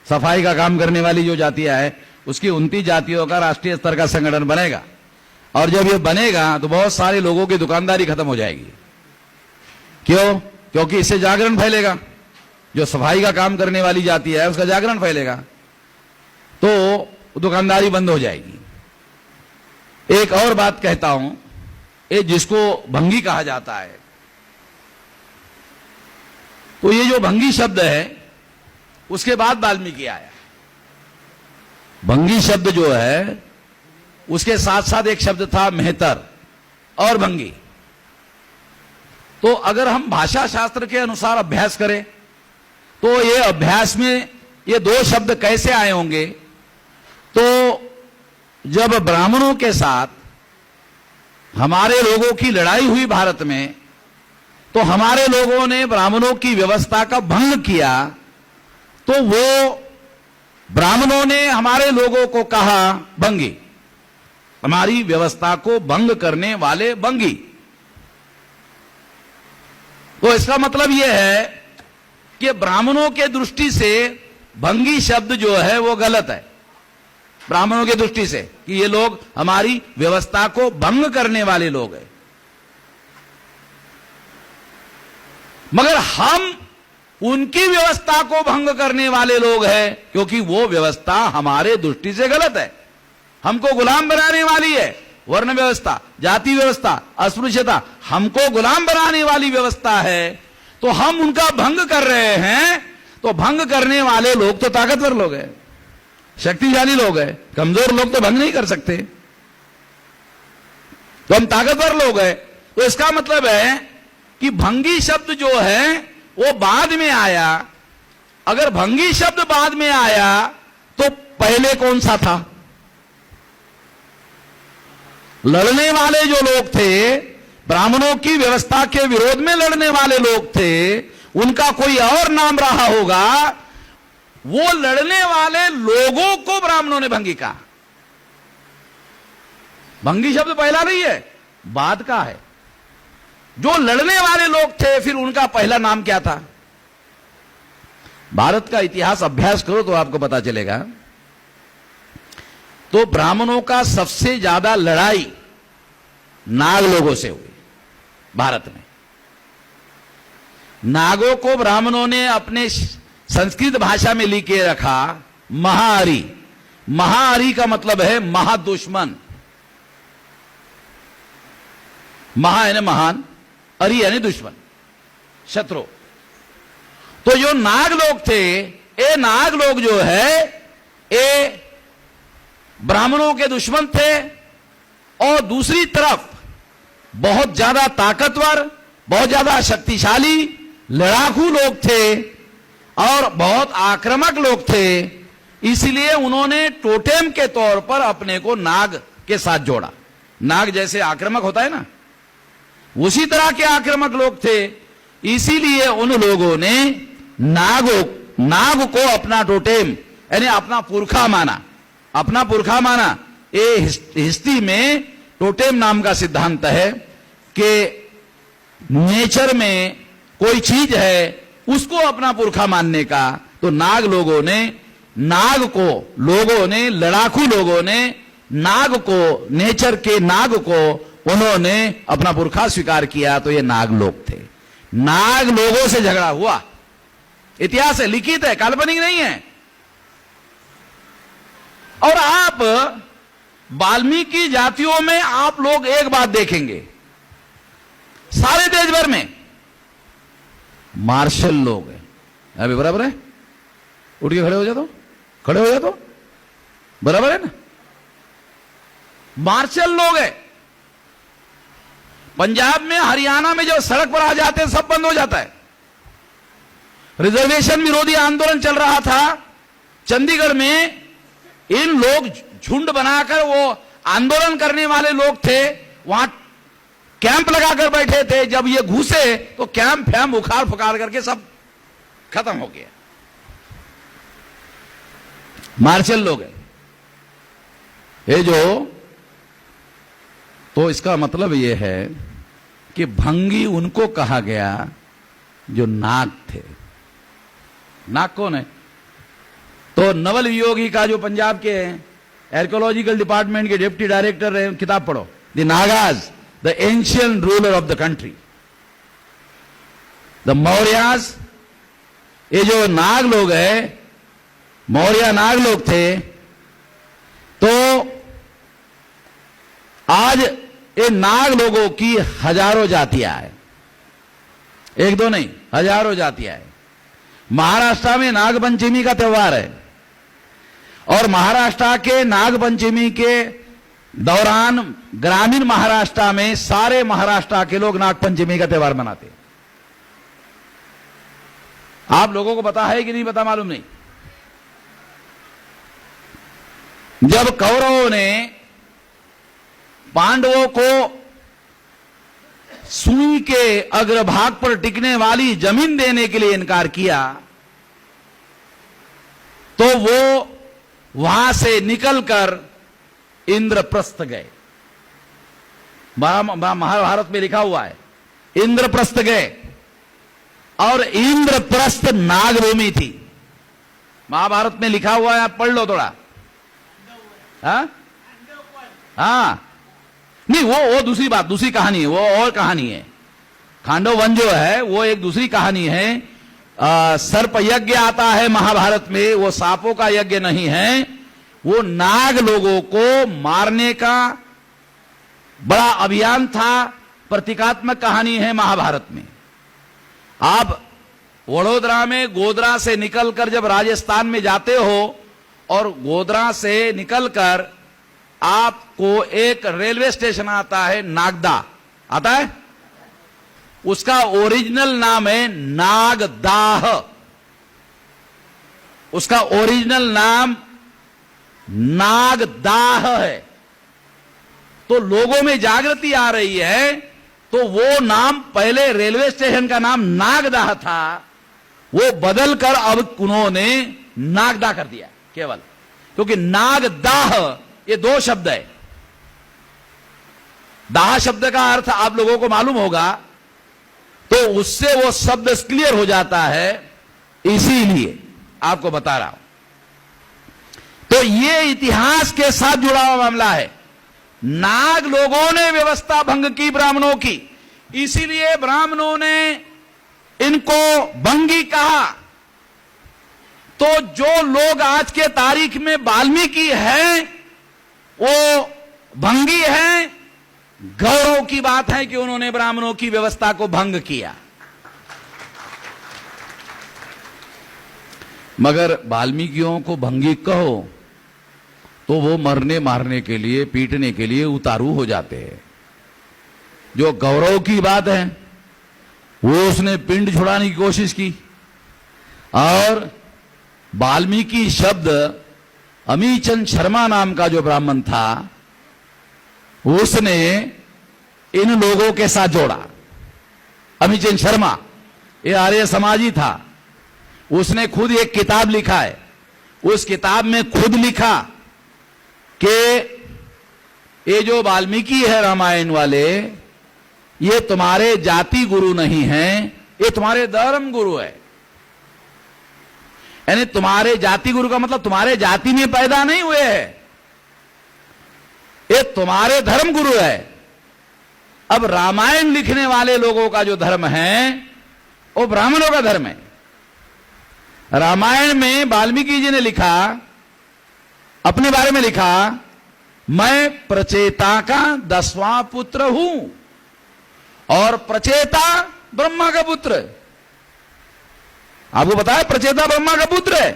सफाई का काम करने वाली जो जातियां हैं उसकी 29 जातियों का राष्ट्रीय स्तर का संगठन बनेगा। और जब ये बनेगा तो बहुत सारे लोगों की दुकानदारी खत्म हो जाएगी। क्यों? क्योंकि इससे जागरण फैलेगा। जो सफाई का काम करने वाली जाति है उसका जागरण फैलेगा तो दुकानदारी बंद हो जाएगी। एक और बात कहता हूं, ये जिसको भंगी कहा जाता है, तो ये जो भंगी शब्द है उसके बाद वाल्मीकि आया। भंगी शब्द जो है उसके साथ साथ एक शब्द था मेहतर और भंगी। तो अगर हम भाषा शास्त्र के अनुसार अभ्यास करें तो ये अभ्यास में ये दो शब्द कैसे आए होंगे? तो जब ब्राह्मणों के साथ हमारे लोगों की लड़ाई हुई भारत में, तो हमारे लोगों ने ब्राह्मणों की व्यवस्था का भंग किया, तो वो ब्राह्मणों ने हमारे लोगों को कहा भंगी, हमारी व्यवस्था को भंग करने वाले भंगी। तो इसका मतलब यह है कि ब्राह्मणों के दृष्टि से भंगी शब्द जो है वो गलत है। ब्राह्मणों की दृष्टि से कि ये लोग हमारी व्यवस्था को भंग करने वाले लोग हैं। मगर हम उनकी व्यवस्था को भंग करने वाले लोग हैं, क्योंकि वो व्यवस्था हमारे दृष्टि से गलत है, हमको गुलाम बनाने वाली है। वर्ण व्यवस्था, जाति व्यवस्था, अस्पृश्यता हमको गुलाम बनाने वाली व्यवस्था है, तो हम उनका भंग कर रहे हैं। तो भंग करने वाले लोग तो ताकतवर लोग हैं, शक्तिशाली लोग हैं, कमजोर लोग तो भंग नहीं कर सकते। तो हम ताकतवर लोग हैं। तो इसका मतलब है कि भंगी शब्द जो है वो बाद में आया। अगर भंगी शब्द बाद में आया तो पहले कौन सा था? लड़ने वाले जो लोग थे, ब्राह्मणों की व्यवस्था के विरोध में लड़ने वाले लोग थे, उनका कोई और नाम रहा होगा। वो लड़ने वाले लोगों को ब्राह्मणों ने भंगी कहा। भंगी शब्द पहला नहीं है, बाद का है। जो लड़ने वाले लोग थे फिर उनका पहला नाम क्या था? भारत का इतिहास अभ्यास करो तो आपको पता चलेगा। तो ब्राह्मणों का सबसे ज्यादा लड़ाई नाग लोगों से हुई भारत में। नागों को ब्राह्मणों ने अपने संस्कृत भाषा में लिख के रखा महाहरि। महाहरि का मतलब है महादुश्मन। महा यानी महान, हरि यानी दुश्मन, शत्रु। तो जो नाग लोग थे, ये नाग लोग जो है ये ब्राह्मणों के दुश्मन थे। और दूसरी तरफ बहुत ज्यादा ताकतवर, बहुत ज्यादा शक्तिशाली लड़ाकू लोग थे और बहुत आक्रामक लोग थे। इसलिए उन्होंने टोटेम के तौर पर अपने को नाग के साथ जोड़ा। नाग जैसे आक्रामक होता है ना, उसी तरह के आक्रामक लोग थे। इसीलिए उन लोगों ने नाग को अपना टोटेम यानी अपना पुरखा माना। अपना पुरखा माना। ये हिस्ट्री में टोटेम नाम का सिद्धांत है कि नेचर में कोई चीज है उसको अपना पुरखा मानने का। तो नाग लोगों ने, नाग को लोगों ने, लड़ाकू लोगों ने नाग को, नेचर के नाग को उन्होंने अपना पुरखा स्वीकार किया। तो ये नाग लोग थे। नाग लोगों से झगड़ा हुआ, इतिहास है, लिखित है, काल्पनिक नहीं है। और आप वाल्मीकि जातियों में आप लोग एक बात देखेंगे, सारे देश भर में मार्शल लोग हैं। अभी बराबर है? उठ के खड़े हो जाओ, खड़े हो जाओ तो बराबर है ना? मार्शल लोग हैं। पंजाब में, हरियाणा में जो सड़क पर आ जाते हैं सब बंद हो जाता है। रिजर्वेशन विरोधी आंदोलन चल रहा था चंडीगढ़ में। इन लोग झुंड बनाकर, वो आंदोलन करने वाले लोग थे, वहां कैंप लगाकर बैठे थे। जब ये घुसे तो कैंप फैम उखाड़ फुखाड़ करके सब खत्म हो गया। मार्शल लोग हैं ये जो। तो इसका मतलब यह है कि भंगी उनको कहा गया जो नाग थे। नाग कौन है? तो नवल वियोगी का जो पंजाब के आर्कियोलॉजिकल डिपार्टमेंट के डिप्टी डायरेक्टर है, किताब पढ़ो, the Nagas the ancient ruler of the country, the Mauryas. ये जो नाग लोग है, मौर्य नाग लोग थे, तो आज ये नाग लोगों की हजारों जातियां हैं, एक दो नहीं, हजारों जातियां हैं। महाराष्ट्र में नाग पंचमी का त्योहार है और महाराष्ट्र के नाग पंचमी के दौरान ग्रामीण महाराष्ट्र में सारे महाराष्ट्र के लोग नाग पंचमी का त्योहार मनाते हैं। आप लोगों को पता है कि नहीं पता, मालूम नहीं। जब कौरवों ने पांडवों को सुई के अग्रभाग पर टिकने वाली जमीन देने के लिए इनकार किया, तो वो वहां से निकलकर इंद्रप्रस्थ गए। महाभारत में लिखा हुआ है, इंद्रप्रस्थ गए, और इंद्रप्रस्थ नागभूमि थी। महाभारत में लिखा हुआ है, आप पढ़ लो थोड़ा। हाँ, नहीं, वो दूसरी बात, दूसरी कहानी है, वो और कहानी है। खांडव वन जो है वो एक दूसरी कहानी है। सर्प यज्ञ आता है महाभारत में, वो सांपों का यज्ञ नहीं है, वो नाग लोगों को मारने का बड़ा अभियान था, प्रतीकात्मक कहानी है महाभारत में। आप वडोदरा में गोधरा से निकलकर जब राजस्थान में जाते हो और गोधरा से निकलकर आपको एक रेलवे स्टेशन आता है, नागदा आता है, उसका ओरिजिनल नाम है नागदाह। उसका ओरिजिनल नाम नागदाह है। तो लोगों में जागृति आ रही है, तो वो नाम, पहले रेलवे स्टेशन का नाम नागदाह था, वो बदलकर अब उन्होंने नागदा कर दिया केवल, क्योंकि नागदाह ये दो शब्द है। दाह शब्द का अर्थ आप लोगों को मालूम होगा, तो उससे वो शब्द क्लियर हो जाता है, इसीलिए आपको बता रहा हूं। तो ये इतिहास के साथ जुड़ा हुआ मामला है। नाग लोगों ने व्यवस्था भंग की ब्राह्मणों की, इसीलिए ब्राह्मणों ने इनको भंगी कहा। तो जो लोग आज के तारीख में वाल्मीकि हैं, वो भंगी हैं। गौरव की बात है कि उन्होंने ब्राह्मणों की व्यवस्था को भंग किया। मगर वाल्मीकियों को भंगी कहो तो वो मरने मारने के लिए, पीटने के लिए उतारू हो जाते हैं। जो गौरव की बात है, वो उसने पिंड छुड़ाने की कोशिश की, और वाल्मीकि शब्द अमीचंद शर्मा नाम का जो ब्राह्मण था, उसने इन लोगों के साथ जोड़ा। अमीचंद शर्मा ये आर्य समाजी था, उसने खुद एक किताब लिखा है। उस किताब में खुद लिखा कि ये जो वाल्मीकि है रामायण वाले, ये तुम्हारे जाति गुरु नहीं हैं, ये तुम्हारे धर्म गुरु है। यानी तुम्हारे जाति गुरु का मतलब तुम्हारे जाति में पैदा नहीं हुए हैं, ये तुम्हारे धर्म गुरु है। अब रामायण लिखने वाले लोगों का जो धर्म है, वो ब्राह्मणों का धर्म है। रामायण में वाल्मीकि जी ने लिखा, अपने बारे में लिखा, मैं प्रचेता का 10वां पुत्र हूं, और प्रचेता ब्रह्मा का पुत्र। आपको पता है प्रचेता ब्रह्मा का पुत्र है।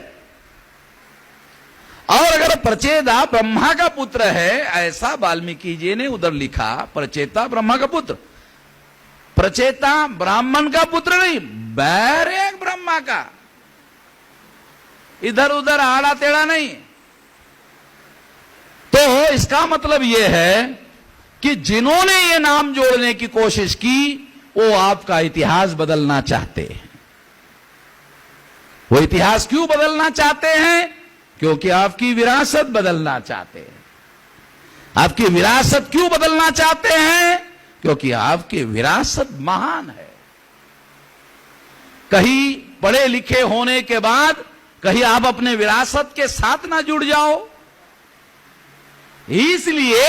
और अगर प्रचेता ब्रह्मा का पुत्र है, ऐसा वाल्मीकि जी ने उधर लिखा, प्रचेता ब्रह्मा का पुत्र। प्रचेता ब्राह्मण का पुत्र नहीं, बैर एक ब्रह्मा का, इधर उधर आड़ा टेढ़ा नहीं। तो इसका मतलब यह है कि जिन्होंने ये नाम जोड़ने की कोशिश की, वो आपका इतिहास बदलना चाहते हैं। वो इतिहास क्यों बदलना चाहते हैं? क्योंकि आपकी विरासत बदलना चाहते हैं। आपकी विरासत क्यों बदलना चाहते हैं? क्योंकि आपकी विरासत महान है। कहीं पढ़े लिखे होने के बाद कहीं आप अपने विरासत के साथ ना जुड़ जाओ। इसलिए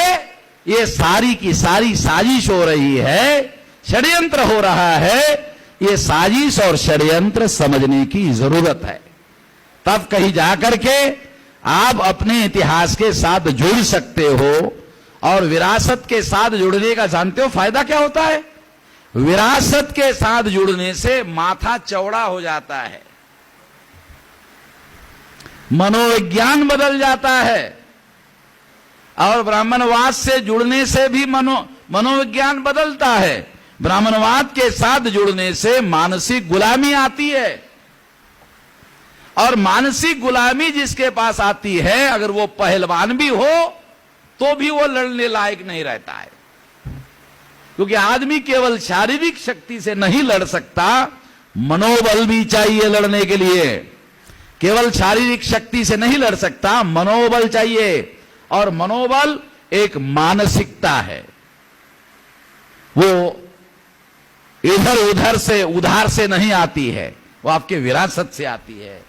ये सारी की सारी साजिश हो रही है, षड्यंत्र हो रहा है। ये साजिश और षड्यंत्र समझने की जरूरत है, तब कहीं जाकर के आप अपने इतिहास के साथ जुड़ सकते हो। और विरासत के साथ जुड़ने का जानते हो फायदा क्या होता है? विरासत के साथ जुड़ने से माथा चौड़ा हो जाता है, मनोविज्ञान बदल जाता है। और ब्राह्मणवाद से जुड़ने से भी मनोविज्ञान बदलता है। ब्राह्मणवाद के साथ जुड़ने से मानसिक गुलामी आती है, और मानसिक गुलामी जिसके पास आती है, अगर वो पहलवान भी हो तो भी वो लड़ने लायक नहीं रहता है। क्योंकि आदमी केवल शारीरिक शक्ति से नहीं लड़ सकता, मनोबल भी चाहिए लड़ने के लिए। केवल शारीरिक शक्ति से नहीं लड़ सकता, मनोबल चाहिए। और मनोबल एक मानसिकता है, वो इधर उधर से उधार से नहीं आती है, वो आपके विरासत से आती है।